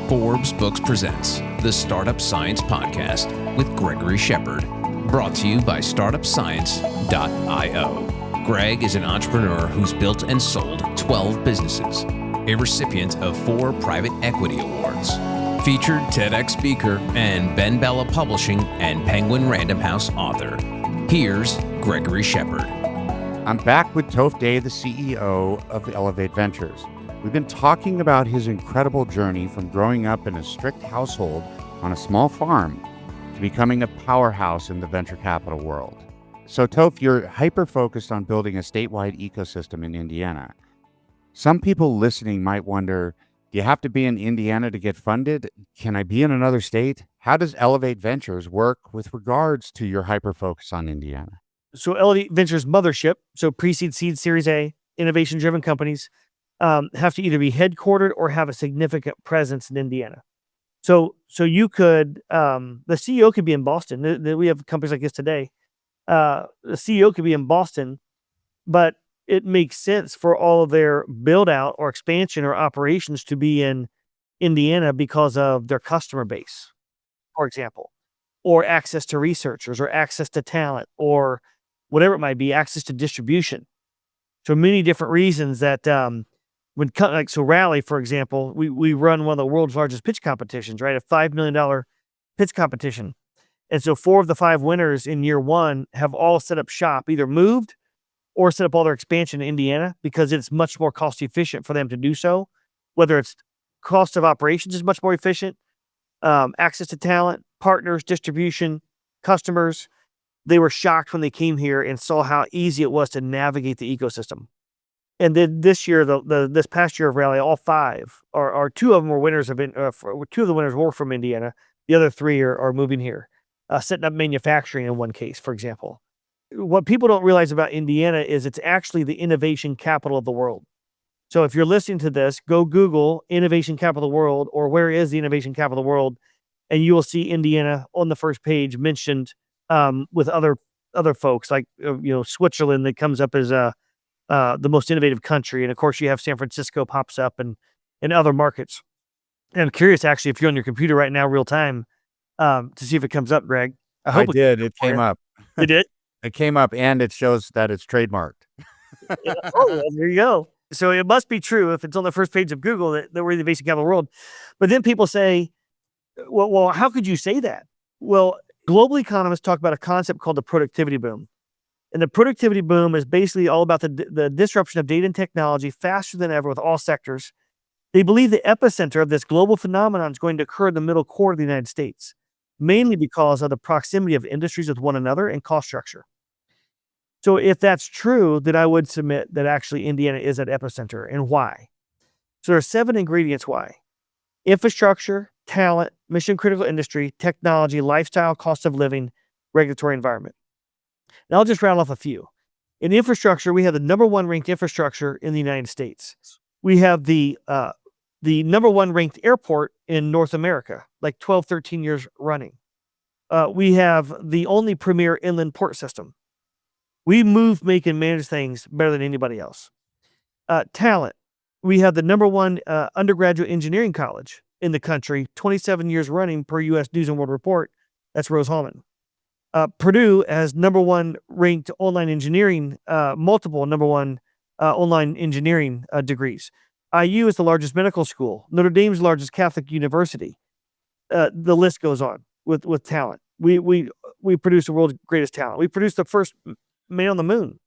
Forbes Books presents the Startup Science Podcast with Gregory Shepard, brought to you by StartupScience.io. Greg is an entrepreneur who's built and sold 12 businesses, a recipient of 4 private equity awards, featured TEDx speaker, and Ben Bella Publishing and Penguin Random House author. Here's Gregory Shepard. I'm back with Toph, the CEO of Innovat Ventures. We've been talking about his incredible journey from growing up in a strict household on a small farm to becoming a powerhouse in the venture capital world. So Toph, you're hyper-focused on building a statewide ecosystem in Indiana. Some people listening might wonder, do you have to be in Indiana to get funded? Can I be in another state? How does Innovat Ventures work with regards to your hyper-focus on Indiana? So Innovat Ventures mothership, so pre-seed, seed, Series A, innovation-driven companies, have to either be headquartered or have a significant presence in Indiana. So you could, the CEO could be in Boston. We have companies like this today. The CEO could be in Boston, but it makes sense for all of their build out or expansion or operations to be in Indiana because of their customer base, for example, or access to researchers or access to talent or whatever it might be, access to distribution. So many different reasons that, so Rally, for example, we run one of the world's largest pitch competitions, right? A $5 million pitch competition. And so 4 of the 5 winners in year 1 have all set up shop, either moved or set up all their expansion in Indiana because it's much more cost efficient for them to do so. Whether it's cost of operations is much more efficient, access to talent, partners, distribution, customers. They were shocked when they came here and saw how easy it was to navigate the ecosystem. And then this year, this past year of Rally, all 5, or 2 of them were winners have been. 2 of the winners were from Indiana. The other 3 are moving here, setting up manufacturing in one case, for example. What people don't realize about Indiana is it's actually the innovation capital of the world. So if you're listening to this, go Google innovation capital of the world, or where is the innovation capital of the world, and you will see Indiana on the first page mentioned with other folks like Switzerland that comes up as the most innovative country. And of course you have San Francisco pops up and other markets. And I'm curious actually if you're on your computer right now real time to see if it comes up, Greg. I did. It came up. It did? It came up and it shows that it's trademarked. Yeah. Oh, well, there you go. So it must be true if it's on the first page of Google that we're the innovation capital of the world. But then people say, well, how could you say that? Well, global economists talk about a concept called the productivity boom. And the productivity boom is basically all about the disruption of data and technology faster than ever with all sectors. They believe the epicenter of this global phenomenon is going to occur in the middle core of the United States, mainly because of the proximity of industries with one another and cost structure. So if that's true, then I would submit that actually Indiana is at epicenter. And why? So there are 7 ingredients why. Infrastructure, talent, mission-critical industry, technology, lifestyle, cost of living, regulatory environment. Now I'll just rattle off a few. In infrastructure, we have the number 1 ranked infrastructure in the United States. We have the number 1 ranked airport in North America, like 12, 13 years running. We have the only premier inland port system. We move, make, and manage things better than anybody else. Talent. We have the number 1 undergraduate engineering college in the country, 27 years running per U.S. News and World Report. That's Rose-Hulman. Purdue has number 1 ranked online engineering, multiple number 1 online engineering degrees. IU is the largest medical school. Notre Dame's the largest Catholic university. The list goes on with talent. We produce the world's greatest talent. We produced the first man on the moon.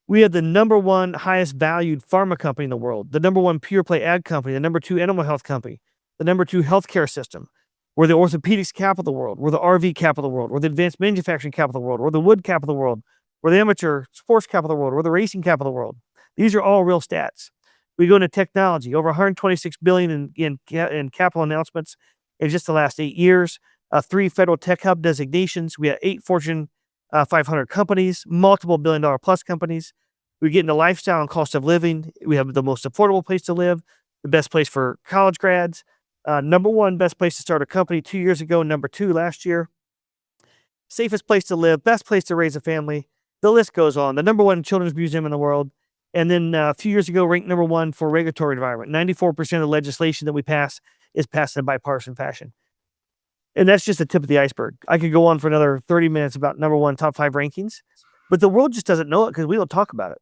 We have the number 1 highest valued pharma company in the world, the number 1 pure play ag company, the number 2 animal health company, the number 2 healthcare system. We're the orthopedics capital of the world. We're the RV capital of the world. We're the advanced manufacturing capital of the world. We're the wood capital of the world. We're the amateur sports capital of the world. We're the racing capital of the world. These are all real stats. We go into technology, over $126 billion in capital announcements in just the last 8 years, 3 federal tech hub designations. We have 8 Fortune 500 companies, multiple billion-dollar plus companies. We get into lifestyle and cost of living. We have the most affordable place to live, the best place for college grads. Number 1 best place to start a company 2 years ago, number 2 last year. Safest place to live, best place to raise a family. The list goes on. The number 1 children's museum in the world. And then a few years ago, ranked number one for regulatory environment. 94% of the legislation that we pass is passed in a bipartisan fashion. And that's just the tip of the iceberg. I could go on for another 30 minutes about number one, top 5 rankings, but the world just doesn't know it because we don't talk about it.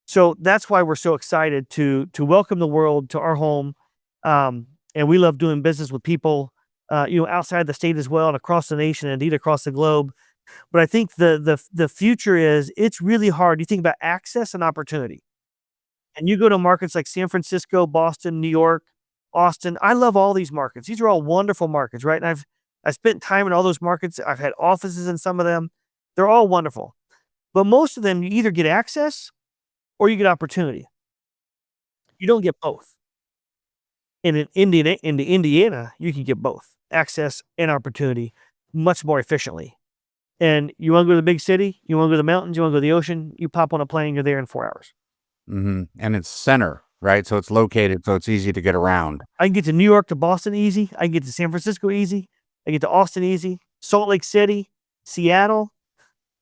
So that's why we're so excited to welcome the world to our home. And we love doing business with people, outside the state as well and across the nation, indeed across the globe. But I think the future is it's really hard. You think about access and opportunity. And you go to markets like San Francisco, Boston, New York, Austin. I love all these markets. These are all wonderful markets, right? And I spent time in all those markets. I've had offices in some of them. They're all wonderful. But most of them, you either get access or you get opportunity. You don't get both. And in Indiana, you can get both access and opportunity much more efficiently. And you want to go to the big city, you want to go to the mountains, you want to go to the ocean, you pop on a plane, you're there in 4 hours. And it's center, right? So it's located, so it's easy to get around. I can get to New York to Boston easy. I can get to San Francisco easy. I get to Austin easy. Salt Lake City, Seattle,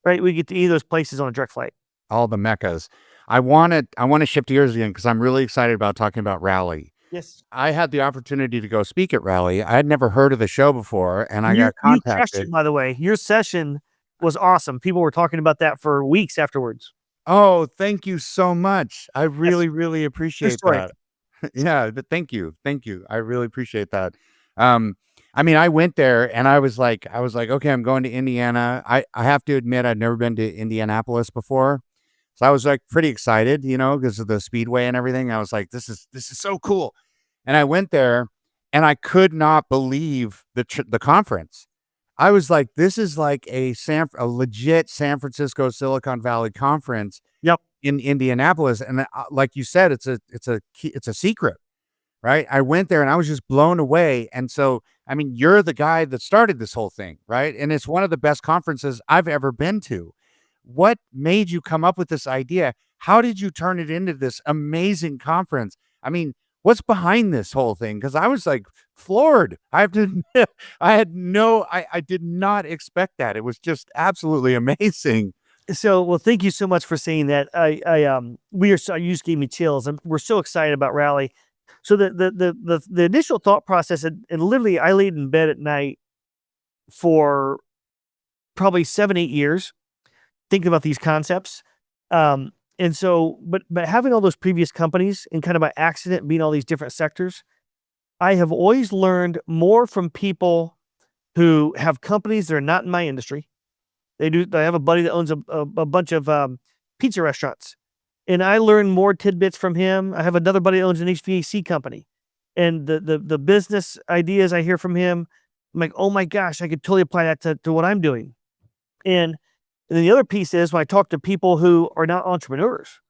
right? We get to either of those places on a direct flight. All the meccas. I want to shift gears again because I'm really excited about talking about Rally. Yes. I had the opportunity to go speak at Rally. I had never heard of the show before, and I got You crushed contacted. it, by the way. Your session was awesome. People were talking about that for weeks afterwards. Oh, thank you so much. I really, really True appreciate story. that. Yeah, but thank you. Thank you. I really appreciate that. I mean, I went there and I was like, okay, I'm going to Indiana. I have to admit, I'd never been to Indianapolis before. So I was like pretty excited, because of the speedway and everything. I was like, this is so cool. And I went there and I could not believe the conference. I was like, this is like a legit San Francisco Silicon Valley conference. Yep. In Indianapolis. And like you said, it's a secret, right? I went there and I was just blown away. And so, I mean, you're the guy that started this whole thing, right? And it's one of the best conferences I've ever been to. What made you come up with this idea? How did you turn it into this amazing conference? I mean, what's behind this whole thing? Because I was like floored. I have to admit, I did not expect that. It was just absolutely amazing. So, well, thank you so much for saying that. You just gave me chills, and we're so excited about Rally. So the initial thought process, and literally, I laid in bed at night for probably 7-8 years thinking about these concepts. And so, but having all those previous companies and kind of by accident being all these different sectors, I have always learned more from people who have companies that are not in my industry. I have a buddy that owns a bunch of pizza restaurants, and I learn more tidbits from him. I have another buddy that owns an HVAC company, and the business ideas I hear from him, I'm like, oh my gosh, I could totally apply that to what I'm doing. And then the other piece is when I talk to people who are not entrepreneurs,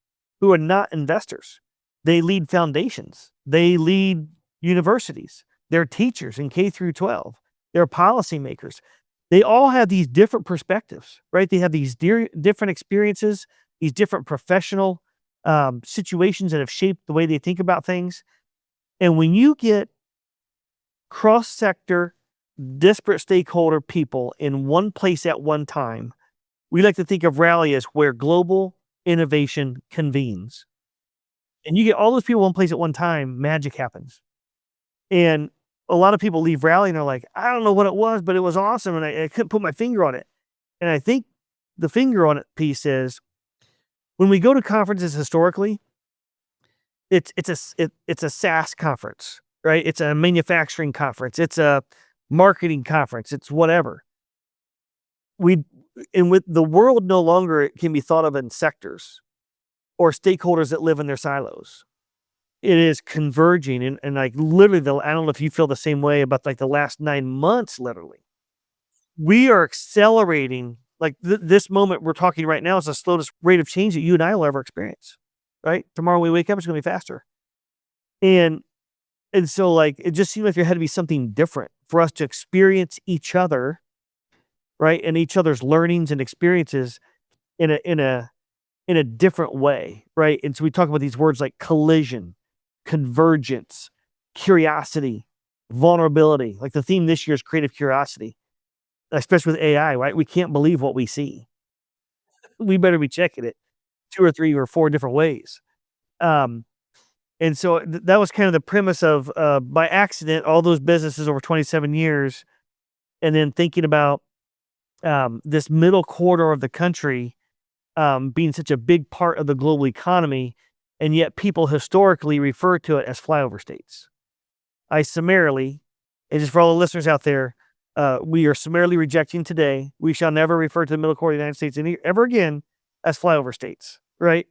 who are not investors, they lead foundations, they lead universities, they're teachers in K through 12, they're policymakers. They all have these different perspectives, right? They have these different experiences, these different professional situations that have shaped the way they think about things. And when you get cross-sector, disparate stakeholder people in one place at one time, we like to think of Rally as where global innovation convenes. And you get all those people in one place at one time, magic happens. And a lot of people leave Rally and they're like, I don't know what it was, but it was awesome. And I couldn't put my finger on it. And I think the finger on it piece is when we go to conferences historically, it's a SaaS conference, right? It's a manufacturing conference. It's a marketing conference. It's whatever. And with the world no longer can be thought of in sectors or stakeholders that live in their silos. It is converging and like literally, I don't know if you feel the same way about like the last 9 months, literally. We are accelerating, like this moment we're talking right now is the slowest rate of change that you and I will ever experience, right? Tomorrow we wake up, it's going to be faster. And so like, it just seemed like there had to be something different for us to experience each other, right? And each other's learnings and experiences in a different way, right? And so we talk about these words like collision, convergence, curiosity, vulnerability. Like the theme this year is creative curiosity, especially with AI, right? We can't believe what we see. We better be checking it. 2 or 3 or 4 different ways. Um, and so that was kind of the premise of, by accident, all those businesses over 27 years, and then thinking about this middle corridor of the country being such a big part of the global economy, and yet people historically refer to it as flyover states. I summarily, and just for all the listeners out there, we are summarily rejecting today. We shall never refer to the middle corridor of the United States ever again as flyover states, right?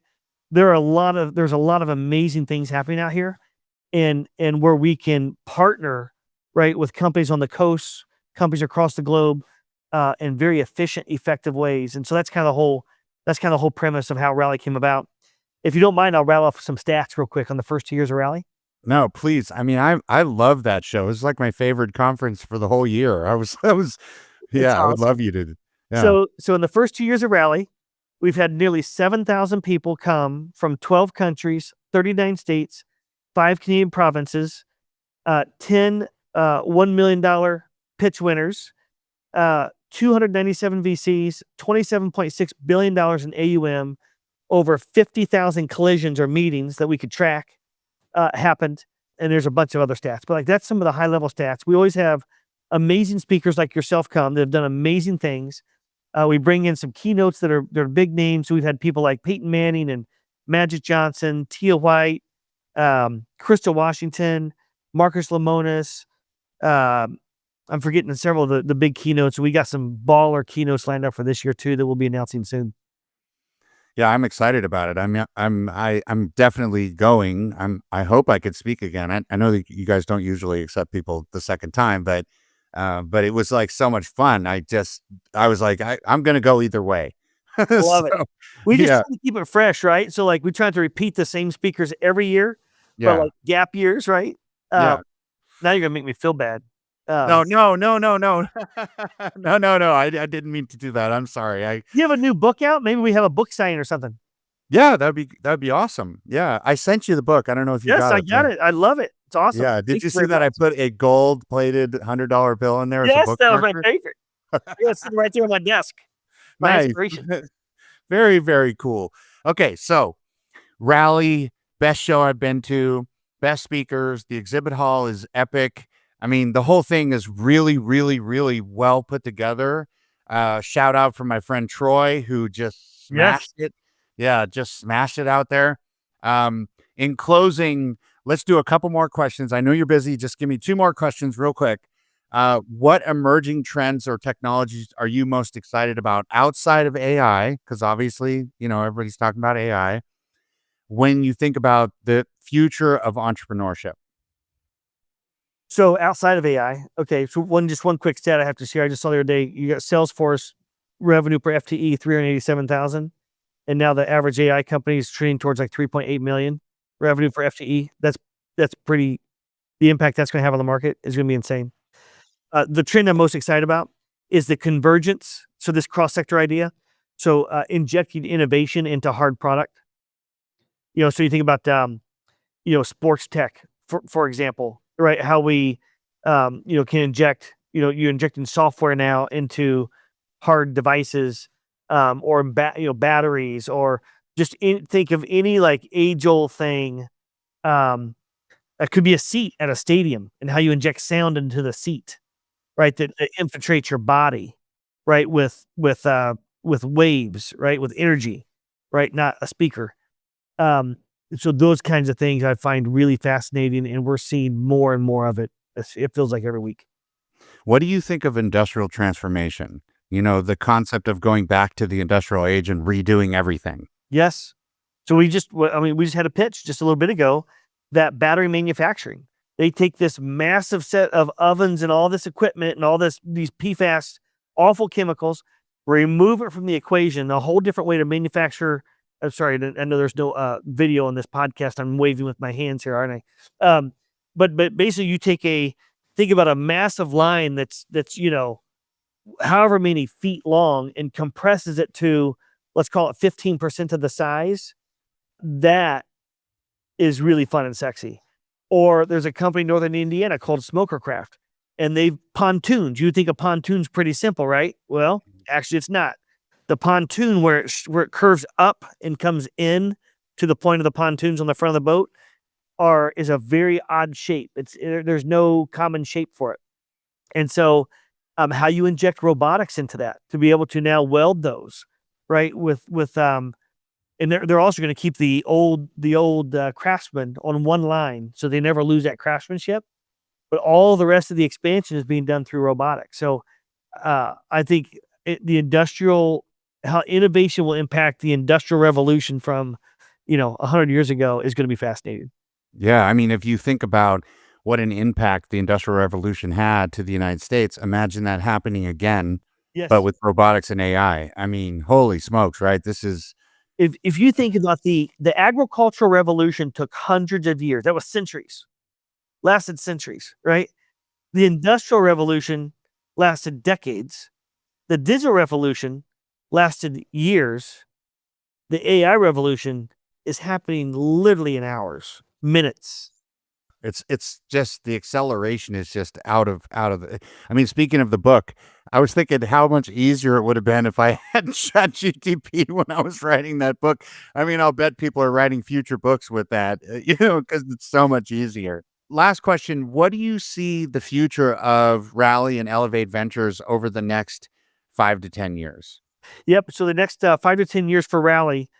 There's a lot of amazing things happening out here, and where we can partner, right, with companies on the coast, companies across the globe, in very efficient, effective ways. And so that's kind of the whole premise of how Rally came about. If you don't mind, I'll rattle off some stats real quick on the first 2 years of Rally. No, please. I mean, I love that show. It's like my favorite conference for the whole year. I would Awesome. love you to. Yeah. So in the first 2 years of Rally, we've had nearly 7,000 people come from 12 countries, 39 states, 5 Canadian provinces, 10 $1 million pitch winners, 297 VCs, $27.6 billion in AUM, over 50,000 collisions or meetings that we could track happened. And there's a bunch of other stats, but like that's some of the high level stats. We always have amazing speakers like yourself come that have done amazing things. We bring in some keynotes that are big names. So we've had people like Peyton Manning and Magic Johnson, Tia White, Crystal Washington, Marcus Lemonis. I'm forgetting several of the big keynotes. We got some baller keynotes lined up for this year too that we'll be announcing soon. Yeah, I'm excited about it. I'm definitely going. I hope I could speak again. I know that you guys don't usually accept people the second time, but it was like so much fun. I was like, I'm going to go either way. Love it. We just yeah, try to keep it fresh, right? So like we try to repeat the same speakers every year, but yeah, like gap years, right? yeah. Now you're gonna make me feel bad. No, no, no, no, no, no, no, no. I didn't mean to do that. I'm sorry. You have a new book out? Maybe we have a book signing or something. Yeah, that'd be awesome. Yeah, I sent you the book. I don't know if you Yes, got I it. got it. I love it. It's awesome. Yeah, did Thank you you see very that I much. put a gold-plated $100 bill in there as a Yes, that was my bookmarker? favorite. Yeah, it's sitting right there on my desk. My Nice. inspiration. Very, very cool. Okay, so Rally, best show I've been to, best speakers. The exhibit hall is epic. I mean, the whole thing is really, really, really well put together. Shout out from my friend Troy, who just smashed it. Yeah, just smashed it out there. In closing, let's do a couple more questions. I know you're busy. Just give me 2 more questions real quick. What emerging trends or technologies are you most excited about outside of AI? Because obviously, everybody's talking about AI. When you think about the future of entrepreneurship. So outside of AI, okay. So one quick stat I have to share. I just saw the other day. You got Salesforce revenue per FTE 387,000, and now the average AI company is trending towards like 3.8 million revenue for FTE. That's pretty. The impact that's going to have on the market is going to be insane. The trend I'm most excited about is the convergence. So this cross-sector idea. So injecting innovation into hard product. So you think about sports tech, for example, right? How we can inject, you're injecting software now into hard devices, or batteries, or just think of any like age-old thing. It could be a seat at a stadium and how you inject sound into the seat, right? That infiltrates your body, right? With waves, right? With energy, right? Not a speaker. So those kinds of things I find really fascinating, and we're seeing more and more of it. It feels like every week. What do you think of industrial transformation? The concept of going back to the industrial age and redoing everything. Yes. So we just had a pitch just a little bit ago that battery manufacturing, they take this massive set of ovens and all this equipment and all these PFAS awful chemicals, remove it from the equation, a whole different way to manufacture. I'm sorry, I know there's no video on this podcast. I'm waving with my hands here, aren't I? But basically you think about a massive line that's however many feet long and compresses it to, let's call it 15% of the size. That is really fun and sexy. Or there's a company in Northern Indiana called Smokercraft, and they've pontoons. You would think a pontoon's pretty simple, right? Well, actually it's not. The pontoon where it curves up and comes in to the point of the pontoons on the front of the boat is a very odd shape. There's no common shape for it. And so how you inject robotics into that to be able to now weld those, right? And they're also going to keep the old craftsmen on one line, so they never lose that craftsmanship. But all the rest of the expansion is being done through robotics. So I think how innovation will impact the industrial revolution from 100 years ago is going to be fascinating. Yeah, I mean, if you think about what an impact the Industrial Revolution had to the United States, imagine that happening again, Yes. but with robotics and AI. I mean, holy smokes, right? This is If you think about the agricultural revolution took hundreds of years, that was centuries, lasted centuries, right? The industrial revolution lasted decades. The digital revolution lasted years. The AI revolution is happening literally in hours, minutes. it's just the acceleration is just out of the. I mean, speaking of the book, I was thinking how much easier it would have been if I had ChatGPT when I was writing that book. I mean, I'll bet people are writing future books with that, because it's so much easier. Last question. What do you see the future of Rally and Elevate Ventures over the next 5 to 10 years? Yep. So the next 5 to 10 years for Rally,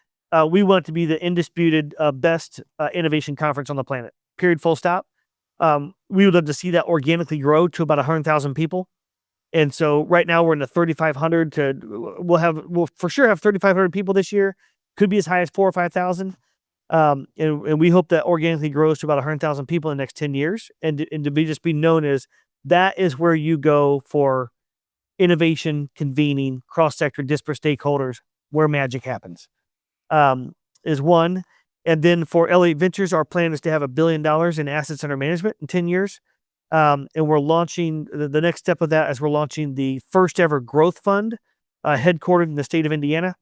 we want to be the indisputed best innovation conference on the planet. Period. Full stop. We would love to see that organically grow to about 100,000 people. And so right now we're in the 3,500 we'll for sure have 3,500 people this year. Could be as high as 4,000 or 5,000. And we hope that organically grows to about 100,000 people in the next 10 years. And to be known as that is where you go for innovation, convening, cross-sector, disparate stakeholders, where magic happens, is one. And then for Elevate Ventures, our plan is to have $1 billion in assets under management in 10 years. And we're launching the next step of that is we're launching the first ever growth fund, headquartered in the state of Indiana.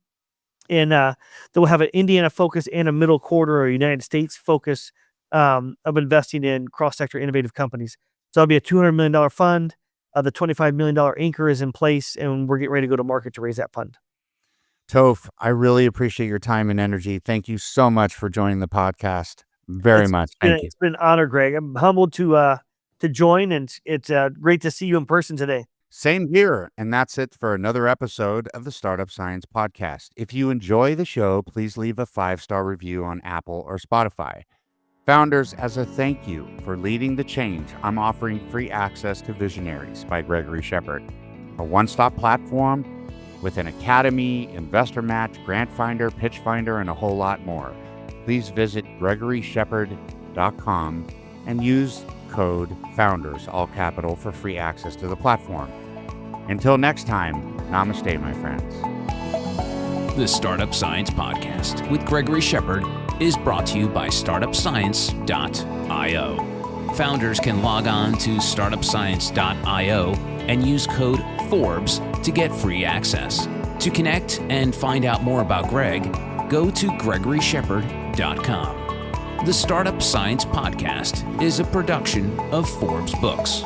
And that will have an Indiana focus and a middle quarter or United States focus of investing in cross-sector innovative companies. So it'll be a $200 million fund. The $25 million anchor is in place, and we're getting ready to go to market to raise that fund. Toph, I really appreciate your time and energy. Thank you so much for joining the podcast. Very much. Thank you. It's been an honor, Greg. I'm humbled to join, and it's great to see you in person today. Same here. And that's it for another episode of the Startup Science Podcast. If you enjoy the show, please leave a 5-star review on Apple or Spotify. Founders, as a thank you for leading the change, I'm offering free access to Visionaries by Gregory Shepard, a one-stop platform with an academy, investor match, grant finder, pitch finder, and a whole lot more. Please visit gregoryshepard.com and use code FOUNDERS, all capital, for free access to the platform. Until next time, namaste, my friends. The Startup Science Podcast with Gregory Shepard is brought to you by startupscience.io. Founders can log on to startupscience.io and use code FORBES to get free access. To connect and find out more about Greg, go to gregoryshepard.com. The Startup Science Podcast is a production of Forbes Books.